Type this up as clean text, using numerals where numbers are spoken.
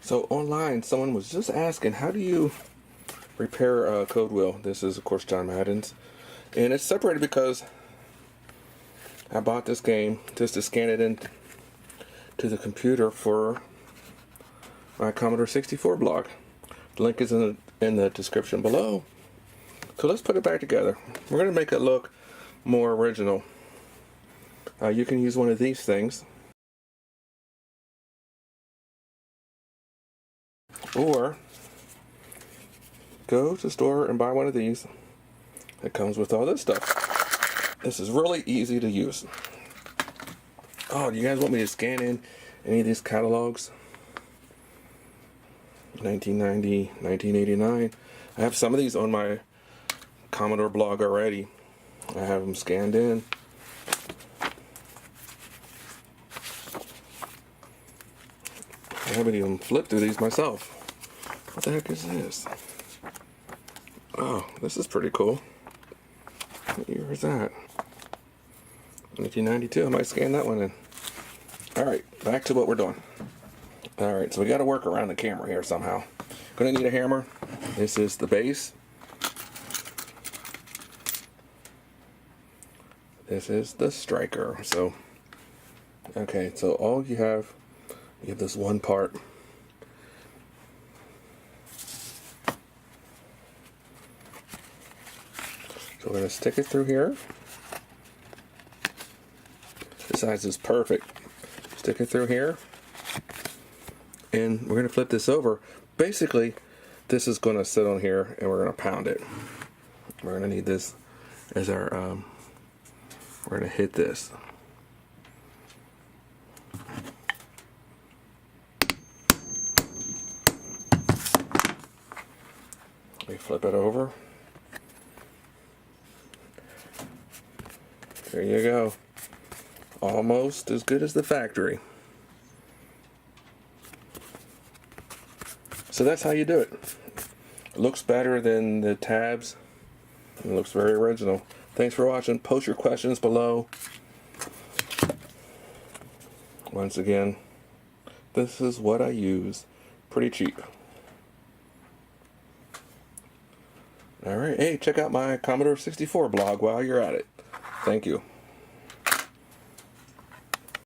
So online, someone was just asking, how do you repair a code wheel? This is, of course, John Madden's. And it's separated because I bought this game just to scan it in to the computer for my Commodore 64 blog. The link is in the description below. So let's put it back together. We're going to make it look more original. You can use one of these things, or go to the store and buy one of these. It comes with all this stuff. This is really easy to use. Oh, do you guys want me to scan in any of these catalogs? 1990, 1989. I have some of these on my Commodore blog already. I have them scanned in. I haven't even flipped through these myself. What the heck is this? Oh, this is pretty cool. What year is that? 1992. I might scan that one in. Alright, back to what we're doing. Alright, so we got to work around the camera here somehow. Gonna need a hammer. This is the base. This is the striker. So, okay, so all you have this one part. So we're going to stick it through here. The size is perfect. Stick it through here. And we're going to flip this over. Basically, this is going to sit on here and we're going to pound it. We're going to need this as our, we're going to hit this. We flip it over. There you go. Almost as good as the factory. So that's how you do it. It looks better than the tabs. It looks very original. Thanks for watching. Post your questions below. Once again, this is what I use. Pretty cheap. Alright, hey, check out my Commodore 64 blog while you're at it. Thank you.